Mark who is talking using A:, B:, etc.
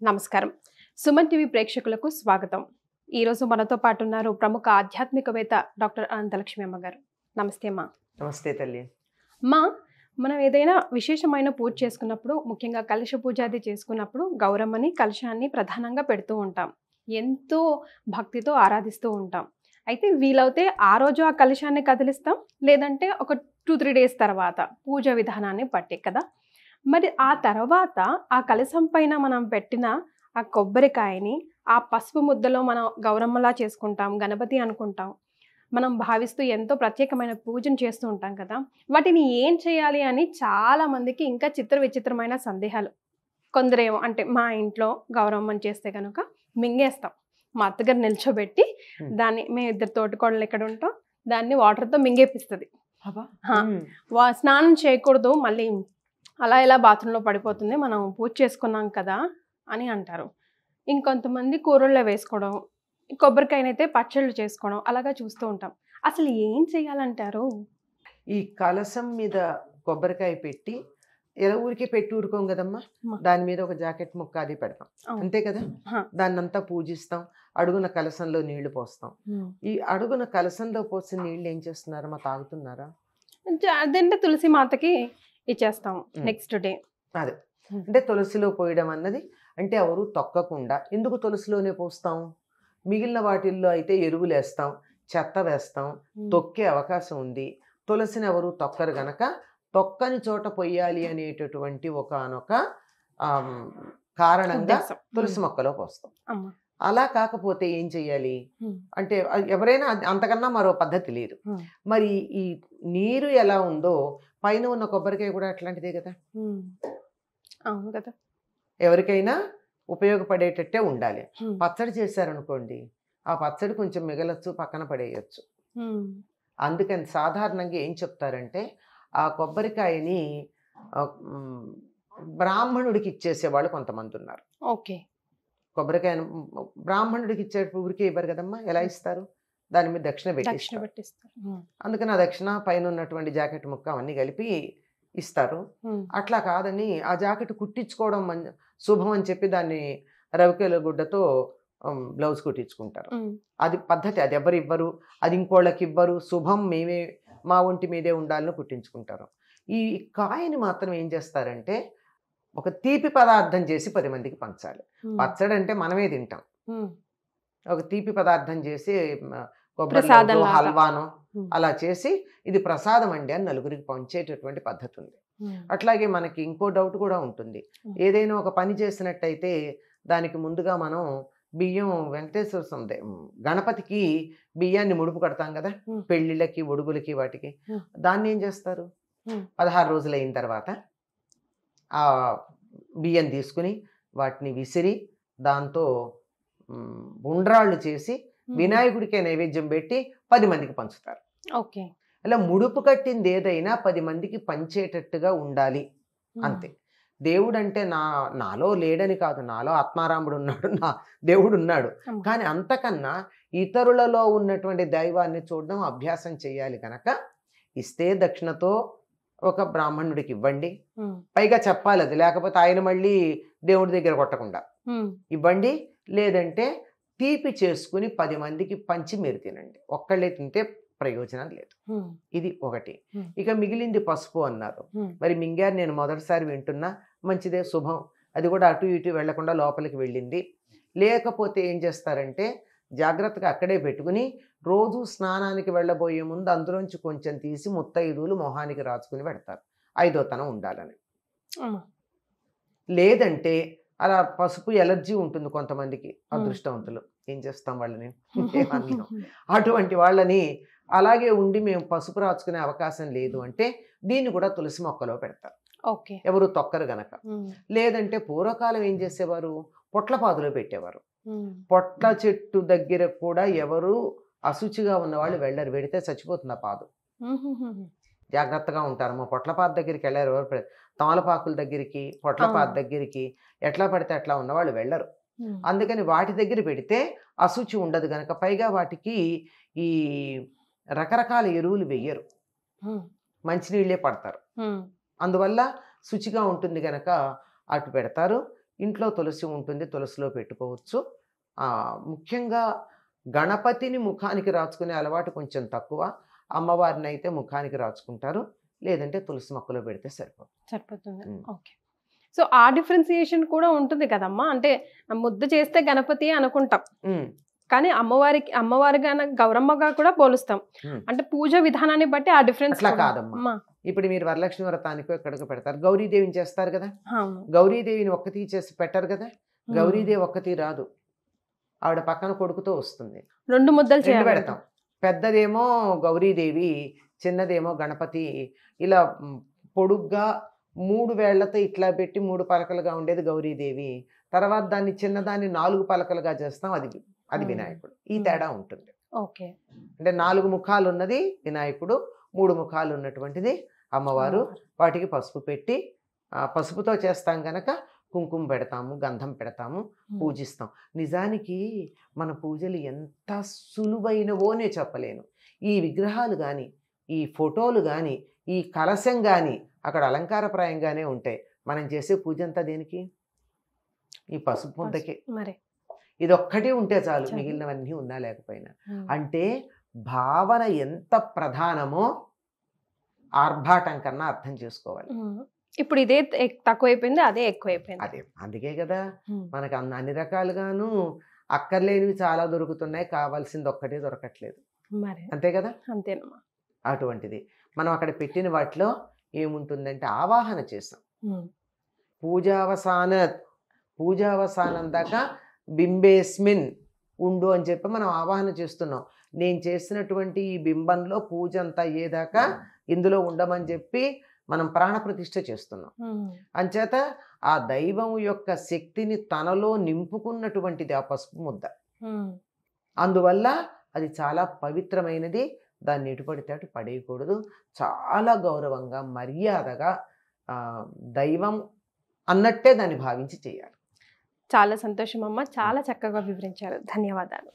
A: నమస్కారం. సుమన్ టీవీ ప్రేక్షకులకు స్వాగతం. ఈరోజు మనతో పాటు ఉన్నారు ప్రముఖ ఆధ్యాత్మికవేత్త డాక్టర్ అనంతలక్ష్మి అమ్మగారు. నమస్తే అమ్మా.
B: నమస్తే తల్లి.
A: అమ్మా, మనం ఏదైనా విశేషమైన పూజ చేసుకున్నప్పుడు, ముఖ్యంగా కలశ పూజ అది చేసుకున్నప్పుడు గౌరమ్మని, కలశాన్ని ప్రధానంగా పెడుతూ ఉంటాం. ఎంతో భక్తితో ఆరాధిస్తూ ఉంటాం. అయితే వీలవుతే ఆ రోజు ఆ కలశాన్ని కదిలిస్తాం, లేదంటే ఒక 2-3 డేస్ తర్వాత పూజ విధానాన్ని బట్టి కదా. మరి ఆ తర్వాత ఆ కలశం పైన మనం పెట్టిన ఆ కొబ్బరికాయని ఆ పసుపు ముద్దలో మనం గౌరమ్మలా చేసుకుంటాం, గణపతి అనుకుంటాం. మనం భావిస్తూ ఎంతో ప్రత్యేకమైన పూజను చేస్తూ ఉంటాం కదా. వాటిని ఏం చేయాలి అని చాలా మందికి ఇంకా చిత్ర విచిత్రమైన సందేహాలు. కొందరేమో అంటే మా ఇంట్లో గౌరమ్మని చేస్తే కనుక మింగేస్తాం. మా అత్తగారు నిల్చోబెట్టి దాన్ని, మేము ఇద్దరు తోటికోడలు ఎక్కడ ఉంటాం, దాన్ని వాటర్తో మింగేపిస్తుంది. స్నానం చేయకూడదు, మళ్ళీ అలా ఇలా బాత్రూంలో పడిపోతుంది, మనం పూజ చేసుకున్నాం కదా అని అంటారు. ఇంకొంతమంది కూరల్లో వేసుకోవడం, కొబ్బరికాయనైతే పచ్చళ్ళు చేసుకోవడం, అలాగా చూస్తూ ఉంటాం. అసలు ఏం చేయాలంటారు?
B: ఈ కలసం మీద కొబ్బరికాయ పెట్టి ఎలా ఊరికే పెట్టి ఊరుకోం కదమ్మా,
A: అమ్మా.
B: దాని మీద ఒక జాకెట్ ముక్క అది పెడతాం,
A: అవును.
B: అంతే కదా.
A: హా.
B: దాన్నంతా పూజిస్తాం, అడుగున కలసంలో నీళ్లు పోస్తాం. ఈ అడుగున కలసంలో పోసిన నీళ్లు ఏం చేస్తున్నారమ్మా, తాగుతున్నారా?
A: అదంటే తులసి మాతకి ఇచ్చేస్తాం నెక్స్ట్ డే.
B: అదే అంటే తులసిలో పోయడం అన్నది అంటే ఎవరు తొక్కకుండా. ఎందుకు తులసిలోనే పోస్తాం? మిగిలిన వాటిల్లో అయితే ఎరువులు వేస్తాం, చెత్త వేస్తాం, తొక్కే అవకాశం ఉంది. తులసిని ఎవరు తొక్కరు గనక తొక్కని చోట పొయ్యాలి అనేటటువంటి ఒకనొక కారణంగా తులసి మొక్కలో పోస్తాం. అలా కాకపోతే ఏం చెయ్యాలి అంటే, ఎవరైనా అంతకన్నా మరో పద్ధతి లేదు. మరి ఈ నీరు ఎలా ఉందో పైన ఉన్న కొబ్బరికాయ కూడా అట్లాంటిదే కదా.
A: అవును కదా.
B: ఎవరికైనా ఉపయోగపడేటట్టే ఉండాలి. పచ్చడి చేశారనుకోండి, ఆ పచ్చడి కొంచెం మిగలొచ్చు, పక్కన పడేయచ్చు. అందుకని సాధారణంగా ఏం చెప్తారంటే, ఆ కొబ్బరికాయని బ్రాహ్మణుడికి ఇచ్చేసేవాళ్ళు కొంతమంది ఉన్నారు.
A: ఓకే.
B: కొబ్బరికాయను బ్రాహ్మణుడికి ఇచ్చేటప్పుడు ఊరికే ఇవ్వరు కదమ్మా, ఎలా ఇస్తారు? దాని మీద దక్షిణ పెట్టిస్తారు. అందుకని ఆ దక్షిణ పైన ఉన్నటువంటి జాకెట్ ముక్క అవన్నీ కలిపి ఇస్తారు. అట్లా కాదని ఆ జాకెట్ కుట్టించుకోవడం శుభం అని చెప్పి దాన్ని రవికెల గుడ్డతో బ్లౌజ్ కుట్టించుకుంటారు. అది పద్ధతి, అది ఎవరు ఇవ్వరు, అది ఇంకోళ్ళకి ఇవ్వరు, శుభం మేమే మా ఒంటి మీదే ఉండాలని కుట్టించుకుంటారు. ఈ కాయని మాత్రం ఏం చేస్తారంటే ఒక తీపి పదార్థం చేసి 10 మందికి పంచాలి. పచ్చడి అంటే మనమే తింటాం, ఒక తీపి పదార్థం చేసి కొబ్బరి హల్వాను అలా చేసి ఇది ప్రసాదం అండి అని నలుగురికి పంచేటటువంటి పద్ధతి ఉంది. అట్లాగే మనకి ఇంకో డౌట్ కూడా ఉంటుంది. ఏదైనా ఒక పని చేసినట్టయితే దానికి ముందుగా మనం బియ్యం, వెంకటేశ్వర స్వామి గణపతికి బియ్యాన్ని ముడుపు కడతాం కదా, పెళ్ళిళ్ళకి, ఒడుగులకి, వాటికి. దాన్ని ఏం చేస్తారు? 16 రోజులు అయిన తర్వాత ఆ బియ్యం తీసుకుని వాటిని విసిరి దాంతో ఉండ్రాళ్ళు చేసి వినాయకుడికే నైవేద్యం పెట్టి 10 మందికి పంచుతారు.
A: ఓకే.
B: అలా ముడుపు కట్టింది ఏదైనా 10 మందికి పంచేటట్టుగా ఉండాలి, అంతే. దేవుడు అంటే నాలో లేడని కాదు, నాలో ఆత్మారాముడు ఉన్నాడు, నా దేవుడు ఉన్నాడు. కానీ అంతకన్నా ఇతరులలో ఉన్నటువంటి దైవాన్ని చూడడం అభ్యాసం చేయాలి కనుక ఇస్తే దక్షిణతో ఒక బ్రాహ్మణుడికి ఇవ్వండి. పైగా చెప్పాలి అది, లేకపోతే ఆయన మళ్ళీ దేవుడి దగ్గర కొట్టకుండా ఇవ్వండి. లేదంటే తీపి చేసుకుని 10 మందికి పంచి మీరు తినండి. ఒక్కళ్ళే తింటే ప్రయోజనం లేదు. ఇది ఒకటి. ఇక మిగిలింది పసుపు అన్నారు. మరి మింగారు, నేను మొదటిసారి వింటున్నా, మంచిదే, శుభం. అది కూడా అటు ఇటు వెళ్లకుండా లోపలికి వెళ్ళింది. లేకపోతే ఏం చేస్తారంటే జాగ్రత్తగా అక్కడే పెట్టుకుని రోజు స్నానానికి వెళ్ళబోయే ముందు అందులోంచి కొంచెం తీసి ముత్తైదువులు మొహానికి రాచుకుని పెడతారు, 5వ తనం ఉండాలని. లేదంటే అలా పసుపు ఎలర్జీ ఉంటుంది కొంతమందికి, అదృష్టవంతులు, ఏం చేస్తాం వాళ్ళని, అటువంటి వాళ్ళని అలాగే ఉండి మేము పసుపు రాచుకునే అవకాశం లేదు అంటే దీన్ని కూడా తులసి మొక్కలో పెడతారు, ఎవరు తొక్కరు గనక. లేదంటే పూర్వకాలం ఏం చేసేవారు, పొట్లపాదులో పెట్టేవారు. పొట్ల చెట్టు దగ్గర కూడా ఎవరు అశుచిగా ఉన్నవాళ్ళు వెళ్ళరు, వెడితే చచ్చిపోతుంది ఆ పాదు. జాగ్రత్తగా ఉంటారు. మా పొట్లపాదు దగ్గరికి వెళ్ళారు ఎవరు, తమలపాకుల దగ్గరికి, పొట్లపాదు దగ్గరికి ఎట్లా పడితే అట్లా ఉన్నవాళ్ళు వెళ్ళరు. అందుకని వాటి దగ్గర పెడితే అశుచి ఉండదు గనక. పైగా వాటికి ఈ రకరకాల ఎరువులు వెయ్యరు, మంచినీళ్ళే పడతారు, అందువల్ల శుచిగా ఉంటుంది గనక అటు పెడతారు. ఇంట్లో తులసి ఉంటుంది, తులసిలో పెట్టుకోవచ్చు. ముఖ్యంగా గణపతిని ముఖానికి రాచుకునే అలవాటు కొంచెం తక్కువ. అమ్మవారిని అయితే ముఖానికి రాచుకుంటారు, లేదంటే తులసి మొక్కలో పెడితే
A: సరిపోతుంది. ఓకే. సో ఆ డిఫరెన్సియేషన్ కూడా ఉంటుంది కదమ్మా. అంటే ముద్ద చేస్తే గణపతి అనుకుంటాం, కానీ అమ్మవారిగా గౌరమ్మగా కూడా పోలుస్తాం. అంటే పూజ విధానాన్ని బట్టి ఆ డిఫరెన్స్
B: అట్లా కాదమ్మా. ఇప్పుడు మీరు వరలక్ష్మి వ్రతానికి ఎక్కడికి పెడతారు, గౌరీదేవిని చేస్తారు కదా, గౌరీదేవిని ఒక్కతి చేసి పెట్టరు కదా. గౌరీదేవి ఒక్కతి రాదు, ఆవిడ పక్కన కొడుకుతో వస్తుంది.
A: 2 ముద్దలు
B: పెడతాం. పెద్దదేమో గౌరీదేవి, చిన్నదేమో గణపతి. ఇలా పొడుగ్గా 3 వేళ్లతో ఇట్లా పెట్టి 3 పలకలుగా ఉండేది గౌరీదేవి. తర్వాత దాన్ని చిన్నదాన్ని 4 పలకలుగా చేస్తాం, అది వినాయకుడు. ఈ తేడా ఉంటుంది.
A: ఓకే.
B: అంటే 4 ముఖాలు ఉన్నది వినాయకుడు, 3 ముఖాలు ఉన్నటువంటిది అమ్మవారు. వాటికి పసుపు పెట్టి, పసుపుతో చేస్తాం గనక కుంకుమ పెడతాము, గంధం పెడతాము, పూజిస్తాం. నిజానికి మన పూజలు ఎంత సులువైనవో నేను చెప్పలేను. ఈ విగ్రహాలు కానీ, ఈ ఫోటోలు కానీ, ఈ కలశం కానీ అక్కడ అలంకారప్రాయంగానే ఉంటాయి. మనం చేసే పూజ అంతా దేనికి? ఈ పసుపు ముద్దకే. ఇదొక్కటి ఉంటే చాలు, మిగిలినవన్నీ ఉన్నా లేకపోయినా. అంటే భావన ఎంత ప్రధానమో ఆర్భాటం కన్నా అర్థం చేసుకోవాలి.
A: ఇప్పుడు ఇదే తక్కువైపోయింది, అదే ఎక్కువైపోయింది.
B: అదే అందుకే కదా మనకు అన్ని రకాలుగాను అక్కర్లేనివి చాలా దొరుకుతున్నాయి, కావాల్సింది ఒక్కటే దొరకట్లేదు. అంతే కదా. అంతేనమ్మా. అటువంటిది మనం అక్కడ పెట్టిన వాటిలో ఏముంటుందంటే ఆవాహన చేసాం. పూజావసానం దాకా బింబేస్మిన్ ఉండు అని చెప్పి మనం ఆవాహన చేస్తున్నాం. నేను చేసినటువంటి ఈ బింబంలో పూజ అంతా అయ్యేదాకా ఇందులో ఉండమని చెప్పి మనం ప్రాణప్రతిష్ఠ చేస్తున్నాం. అంచేత ఆ దైవం యొక్క శక్తిని తనలో నింపుకున్నటువంటిది ఆ పసుపు ముద్ద. అందువల్ల అది చాలా పవిత్రమైనది. దాన్ని ఎటు పడితే అటు పడేయకూడదు. చాలా గౌరవంగా, మర్యాదగా దైవం అన్నట్టే దాన్ని భావించి చేయాలి.
A: చాలా సంతోషం అమ్మ, చాలా చక్కగా వివరించారు. ధన్యవాదాలు.